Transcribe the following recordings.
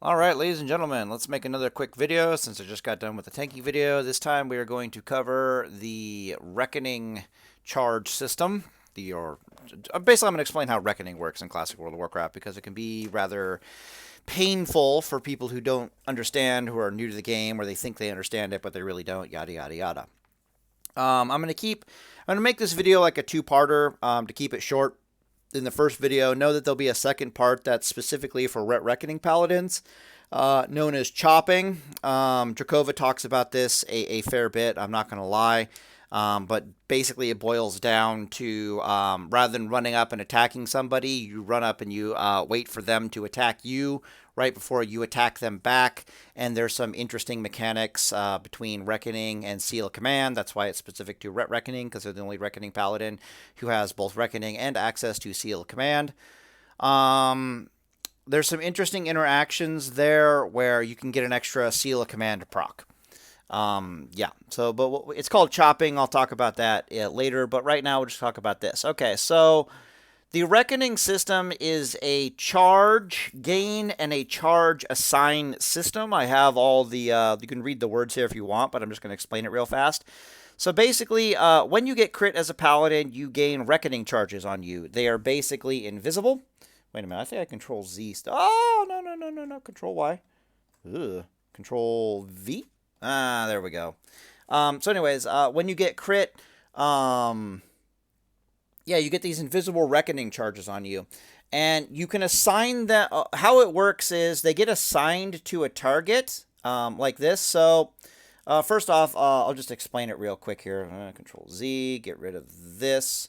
Alright, ladies and gentlemen, let's make another quick video since I just got done with the tanky video. This time we are going to cover the Reckoning charge system. Basically, I'm going to explain how Reckoning works in Classic World of Warcraft because it can be rather painful for people who don't understand, who are new to the game, or they think they understand it, but they really don't, yada, yada, yada. I'm going to make this video like a two-parter to keep it short. In the first video, know that there'll be a second part that's specifically for RET Reckoning paladins, known as chopping. Drakova talks about this a fair bit, I'm not going to lie. But basically it boils down to rather than running up and attacking somebody, you run up and you wait for them to attack you right before you attack them back. And there's some interesting mechanics between Reckoning and Seal Command. That's why it's specific to RET Reckoning, because they're the only Reckoning paladin who has both Reckoning and access to Seal Command. There's some interesting interactions there where you can get an extra Seal Command proc. Yeah, so, but it's called chopping. I'll talk about that later, but right now we'll just talk about this. Okay, so the Reckoning system is a charge gain and a charge assign system. I have all the, you can read the words here if you want, but I'm just going to explain it real fast. So basically, when you get crit as a paladin, you gain Reckoning charges on you. They are basically invisible. Wait a minute, I think I control Z. Oh, no, control Y. Ugh. Control V. Ah, there we go. So anyways, when you get crit, yeah, you get these invisible Reckoning charges on you. And you can assign that. How it works is they get assigned to a target, like this. So, first off, I'll just explain it real quick here. Control Z, get rid of this.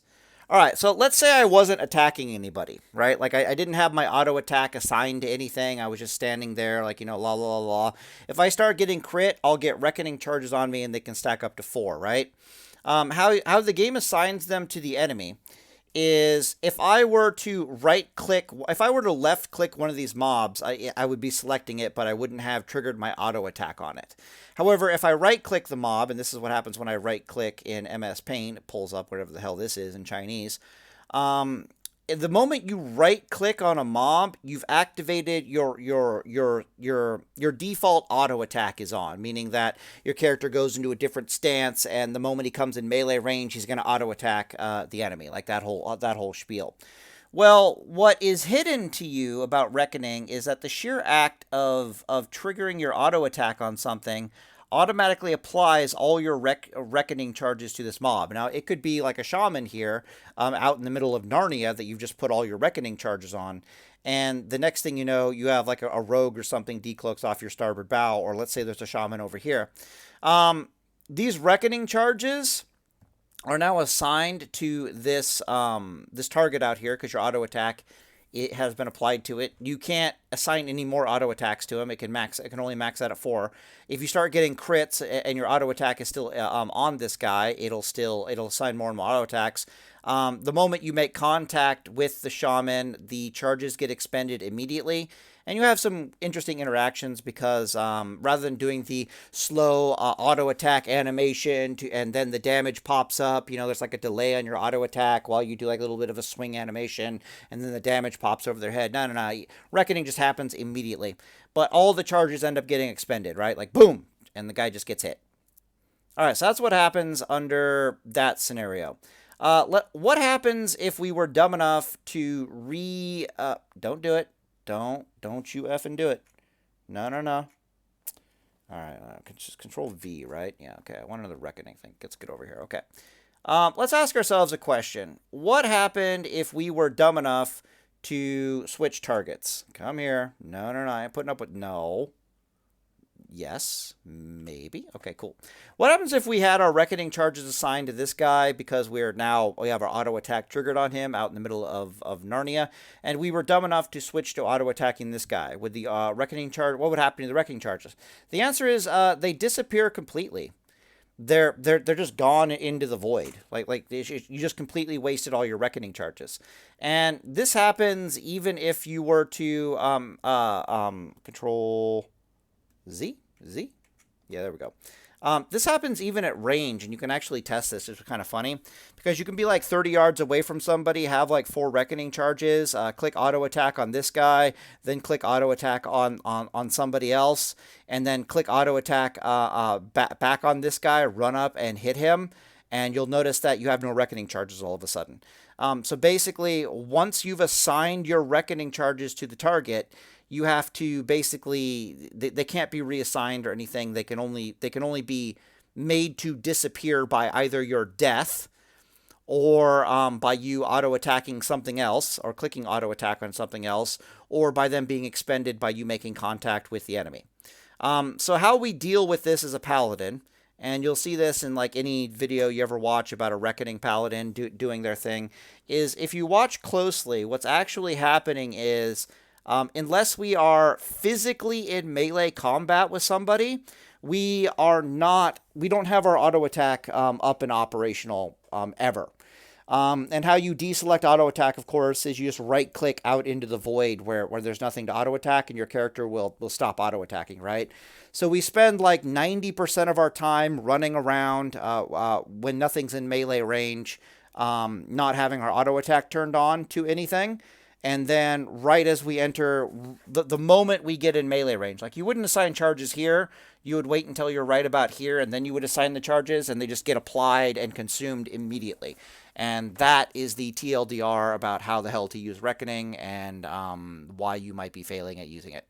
All right, so let's say I wasn't attacking anybody, right? Like I didn't have my auto attack assigned to anything. I was just standing there like, la, la, la, la. If I start getting crit, I'll get Reckoning charges on me and they can stack up to 4, right? How the game assigns them to the enemy is if I were to if I were to left click one of these mobs, I would be selecting it, but I wouldn't have triggered my auto attack on it. However, if I right click the mob, and this is what happens when I right click in MS Paint, it pulls up whatever the hell this is in Chinese. The moment you right click on a mob, you've activated your default auto attack is on, meaning that your character goes into a different stance, and the moment he comes in melee range, he's going to auto attack the enemy, like that whole spiel. Well, what is hidden to you about Reckoning is that the sheer act of triggering your auto attack on something automatically applies all your Reckoning charges to this mob. Now, it could be like a shaman here out in the middle of Narnia that you've just put all your Reckoning charges on. And the next thing you know, you have like a rogue or something decloaks off your starboard bow, or let's say there's a shaman over here. These Reckoning charges are now assigned to this this target out here because your auto attack it has been applied to it. You can't assign any more auto attacks to him. It can only max out at 4. If you start getting crits and your auto attack is still on this guy, it'll assign more and more auto attacks. The moment you make contact with the shaman, the charges get expended immediately. And you have some interesting interactions because rather than doing the slow auto attack animation and then the damage pops up, there's like a delay on your auto attack while you do like a little bit of a swing animation and then the damage pops over their head. No. Reckoning just happens immediately. But all the charges end up getting expended, right? Like boom, and the guy just gets hit. All right, so that's what happens under that scenario. What happens if we were dumb enough to don't do it. Don't you effing do it. No. All right, just control V, right? Yeah, okay. I want another Reckoning thing. Let's get over here. Okay. Let's ask ourselves a question. What happened if we were dumb enough to switch targets? Come here. No. I ain't putting up with no. Yes, maybe. Okay, cool. What happens if we had our Reckoning charges assigned to this guy because we have our auto attack triggered on him out in the middle of Narnia, and we were dumb enough to switch to auto attacking this guy with the Reckoning charge? What would happen to the Reckoning charges? The answer is they disappear completely. They're just gone into the void. Like you just completely wasted all your Reckoning charges, and this happens even if you were to control Z? Yeah, there we go. This happens even at range, and you can actually test this. It's kind of funny because you can be like 30 yards away from somebody, have like 4 reckoning charges, click auto attack on this guy, then click auto attack on somebody else, and then click auto attack back on this guy, run up and hit him, and you'll notice that you have no reckoning charges all of a sudden. So basically, once you've assigned your reckoning charges to the target, you have to basically they can't be reassigned or anything. They can only be made to disappear by either your death or by you auto attacking something else or clicking auto attack on something else, or by them being expended by you making contact with the enemy. So how we deal with this as a paladin, and you'll see this in like any video you ever watch about a reckoning paladin doing their thing, is if you watch closely, what's actually happening is unless we are physically in melee combat with somebody, we don't have our auto attack up and operational ever. And how you deselect auto attack, of course, is you just right click out into the void where there's nothing to auto attack, and your character will stop auto attacking, right? So we spend like 90% of our time running around when nothing's in melee range, not having our auto attack turned on to anything. And then right as we enter, the moment we get in melee range, like you wouldn't assign charges here, you would wait until you're right about here, and then you would assign the charges, and they just get applied and consumed immediately. And that is the TLDR about how the hell to use Reckoning and why you might be failing at using it.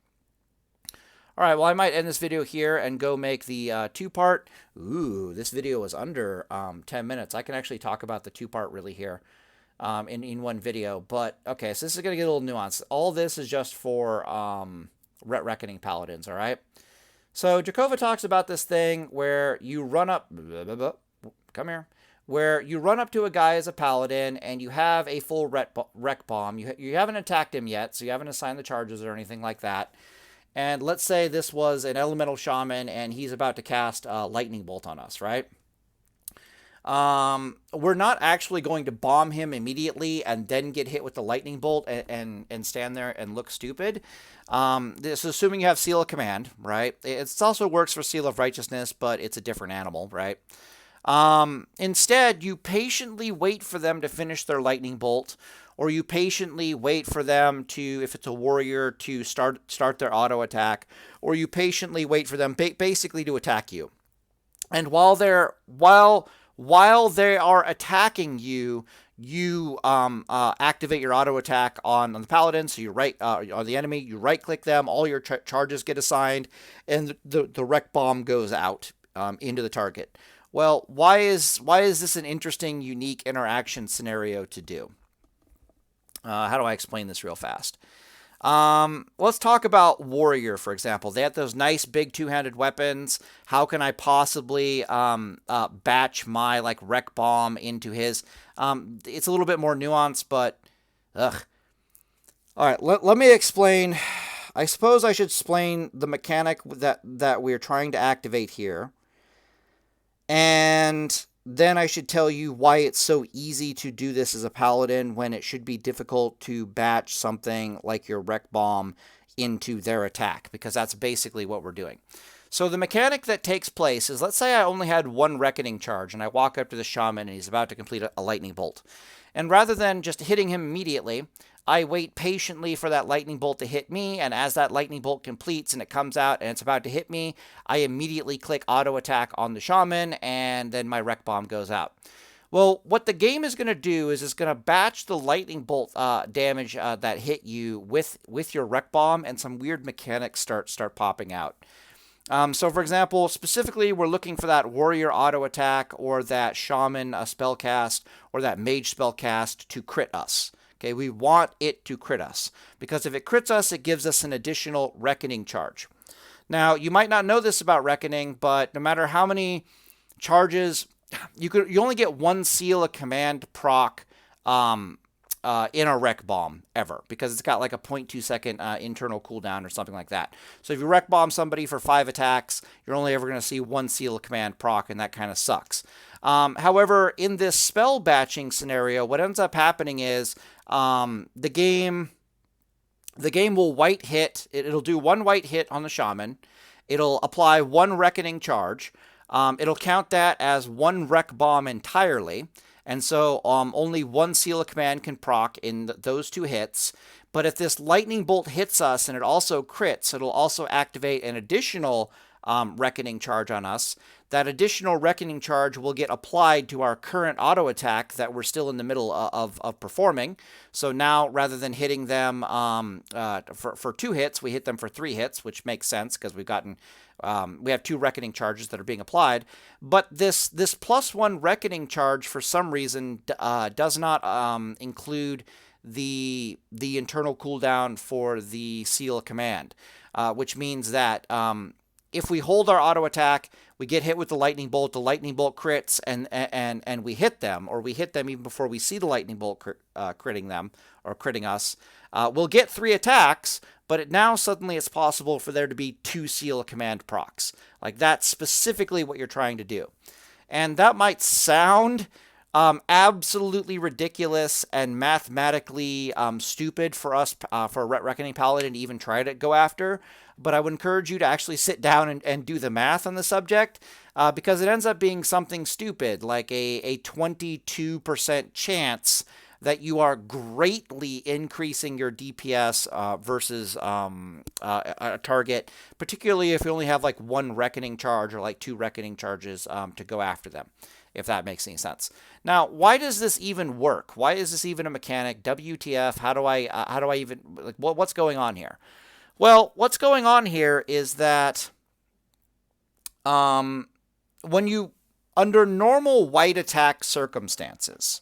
All right, well, I might end this video here and go make the two-part. Ooh, this video was under 10 minutes. I can actually talk about the two-part really here. In one video, but okay, so this is going to get a little nuanced. All this is just for RET Reckoning Paladins, all right? So Jakova talks about this thing where you run up, come here, where you run up to a guy as a paladin and you have a full rec bomb. You haven't attacked him yet, so you haven't assigned the charges or anything like that. And let's say this was an elemental shaman and he's about to cast lightning bolt on us, right? We're not actually going to bomb him immediately and then get hit with the lightning bolt and stand there and look stupid. This is assuming you have Seal of Command, right? It also works for Seal of Righteousness, but it's a different animal, right? Instead, you patiently wait for them to finish their lightning bolt, or you patiently wait for them to, if it's a warrior, to start their auto attack, or you patiently wait for them basically to attack you. And while they are attacking you, you activate your auto attack on the paladin. So you on the enemy, you right click them, all your charges get assigned, and the wreck bomb goes out into the target. Well, why is this an interesting, unique interaction scenario to do? How do I explain this real fast? Let's talk about Warrior, for example. They have those nice big two-handed weapons. How can I possibly batch my like wreck bomb into his? It's a little bit more nuanced, but ugh. All right, let me explain. I suppose I should explain the mechanic that we're trying to activate here, and then I should tell you why it's so easy to do this as a paladin when it should be difficult to batch something like your wreck bomb into their attack, because that's basically what we're doing. So the mechanic that takes place is, let's say I only had one reckoning charge and I walk up to the shaman and he's about to complete a lightning bolt. And rather than just hitting him immediately, I wait patiently for that lightning bolt to hit me, and as that lightning bolt completes and it comes out and it's about to hit me, I immediately click auto attack on the shaman, and then my wreck bomb goes out. Well, what the game is going to do is it's going to batch the lightning bolt damage that hit you with your wreck bomb, and some weird mechanics start popping out. So, for example, specifically, we're looking for that warrior auto attack or that shaman spellcast or that mage spellcast to crit us. Okay, we want it to crit us, because if it crits us, it gives us an additional reckoning charge. Now, you might not know this about reckoning, but no matter how many charges, you only get one Seal of Command proc in a wreck bomb ever, because it's got like a 0.2 second internal cooldown or something like that. So if you wreck bomb somebody for 5 attacks, you're only ever going to see one Seal of Command proc, and that kind of sucks. However, in this spell batching scenario, what ends up happening is the game will white hit. It'll do one white hit on the shaman. It'll apply one reckoning charge. it'll count that as one rec bomb entirely. And so only one seal of command can proc in those 2 hits. But if this lightning bolt hits us and it also crits, it'll also activate an additional reckoning charge on us. That additional reckoning charge will get applied to our current auto attack that we're still in the middle of performing. So now, rather than hitting them for 2 hits, we hit them for 3 hits, which makes sense because we have 2 reckoning charges that are being applied. But this +1 reckoning charge, for some reason, does not include the internal cooldown for the seal of command, which means that if we hold our auto attack, we get hit with the lightning bolt crits, and we hit them, or we hit them even before we see the lightning bolt critting them or critting us, we'll get 3 attacks, but now suddenly it's possible for there to be 2 seal of command procs. Like, that's specifically what you're trying to do. And that might sound absolutely ridiculous and mathematically stupid for us, for a Ret Reckoning Paladin to even try to go after, but I would encourage you to actually sit down and do the math on the subject, because it ends up being something stupid, like a 22% chance that you are greatly increasing your DPS versus a target, particularly if you only have like 1 reckoning charge or like 2 reckoning charges to go after them, if that makes any sense. Now, why does this even work? Why is this even a mechanic? WTF? How do I even, like, what's going on here? Well, what's going on here is that when you, under normal white attack circumstances,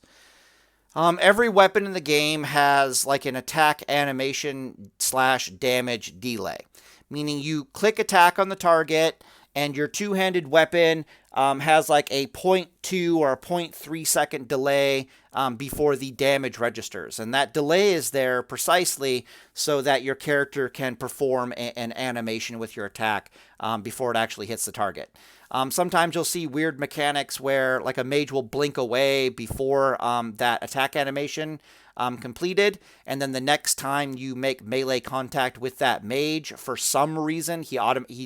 every weapon in the game has like an attack animation / damage delay, meaning you click attack on the target and your 2-handed weapon has like a 0.2 or a 0.3 second delay before the damage registers. And that delay is there precisely so that your character can perform an animation with your attack before it actually hits the target. Sometimes you'll see weird mechanics where like a mage will blink away before that attack animation completed, and then the next time you make melee contact with that mage, for some reason he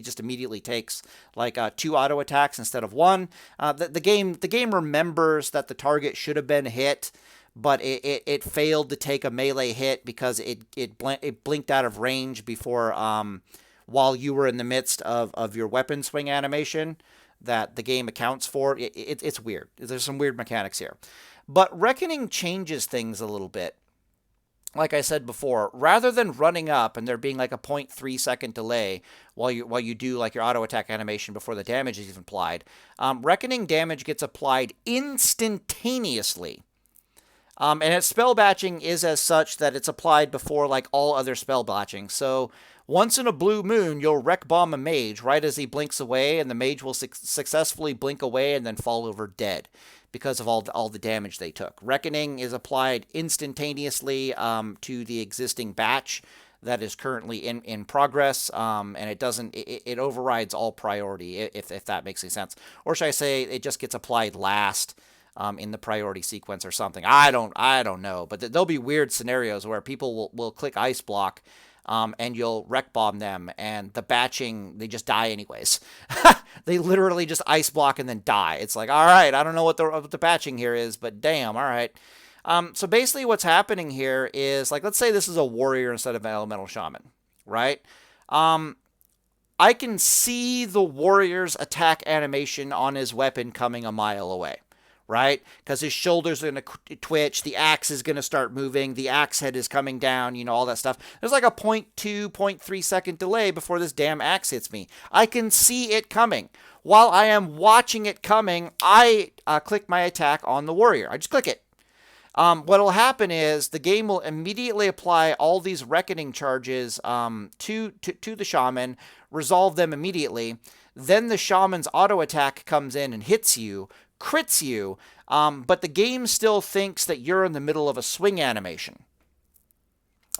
just immediately takes like 2 auto attacks instead of 1. The game remembers that the target should have been hit, but it failed to take a melee hit because it blinked out of range before while you were in the midst of your weapon swing animation that the game accounts for. It's weird. There's some weird mechanics here. But Reckoning changes things a little bit. Like I said before, rather than running up and there being like a 0.3 second delay while you do like your auto attack animation before the damage is even applied, Reckoning damage gets applied instantaneously. And its spell batching is as such that it's applied before like all other spell batching. So once in a blue moon, you'll wreck bomb a mage right as he blinks away, and the mage will successfully blink away and then fall over dead because of all the damage they took. Reckoning is applied instantaneously to the existing batch that is currently in progress, and it overrides all priority, if that makes any sense. Or should I say it just gets applied last in the priority sequence or something. I don't know, but there'll be weird scenarios where people will click ice block, and you'll wreck bomb them, and the batching, they just die anyways. They literally just ice block and then die. It's like, all right, I don't know what the batching here is, but damn, all right. So basically what's happening here is, like, let's say this is a warrior instead of an elemental shaman, right? I can see the warrior's attack animation on his weapon coming a mile away, right? Because his shoulders are going to twitch, the axe is going to start moving, the axe head is coming down, all that stuff. There's like a 0.2, 0.3 second delay before this damn axe hits me. I can see it coming. While I am watching it coming, I click my attack on the warrior. I just click it. What will happen is the game will immediately apply all these reckoning charges to the shaman, resolve them immediately. Then the shaman's auto attack comes in and hits you, crits you, but the game still thinks that you're in the middle of a swing animation.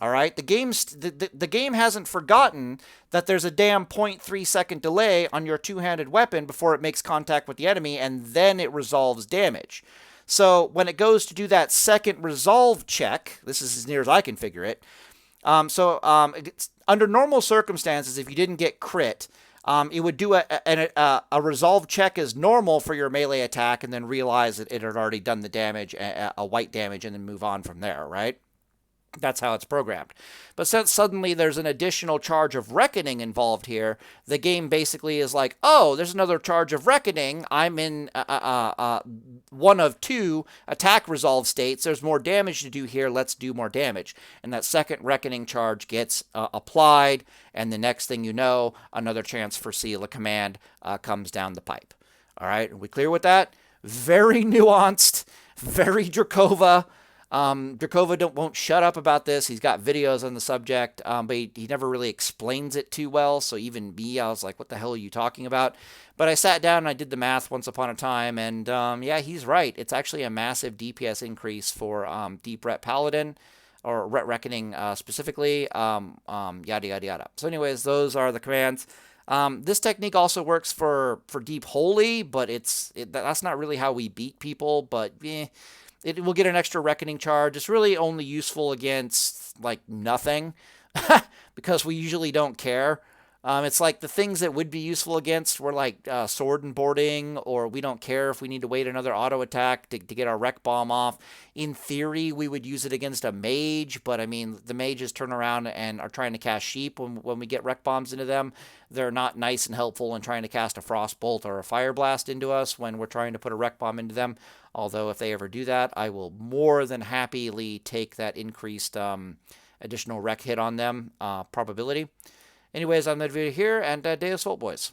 All right, the game hasn't forgotten that there's a damn 0.3 second delay on your 2-handed weapon before it makes contact with the enemy, and then it resolves damage. So when it goes to do that second resolve check, this is as near as I can figure it. Under normal circumstances, if you didn't get crit, it would do a resolve check as normal for your melee attack, and then realize that it had already done the damage, a white damage, and then move on from there, right? That's how it's programmed. But since suddenly there's an additional charge of reckoning involved here, the game basically is like, oh, there's another charge of reckoning. I'm in one of two attack resolve states. There's more damage to do here. Let's do more damage. And that second reckoning charge gets applied, and the next thing you know, another chance for Seal of Command comes down the pipe. All right, are we clear with that? Very nuanced, very Drakova. Drakova won't shut up about this. He's got videos on the subject, but he never really explains it too well. So even me, I was like, what the hell are you talking about? But I sat down and I did the math once upon a time, and yeah, he's right. It's actually a massive DPS increase for Deep Ret Paladin, or Ret Reckoning specifically, yada, yada, yada. So anyways, those are the commands. This technique also works for Deep Holy, but that's not really how we beat people, but it will get an extra reckoning charge. It's really only useful against, like, nothing, because we usually don't care. It's like the things that would be useful against were like sword and boarding, or we don't care if we need to wait another auto attack to get our wreck bomb off. In theory, we would use it against a mage, but I mean, the mages turn around and are trying to cast sheep when we get wreck bombs into them. They're not nice and helpful in trying to cast a frost bolt or a fire blast into us when we're trying to put a wreck bomb into them. Although if they ever do that, I will more than happily take that increased additional wreck hit on them probability. Anyways, I'm the video here, and Deus Volt, boys.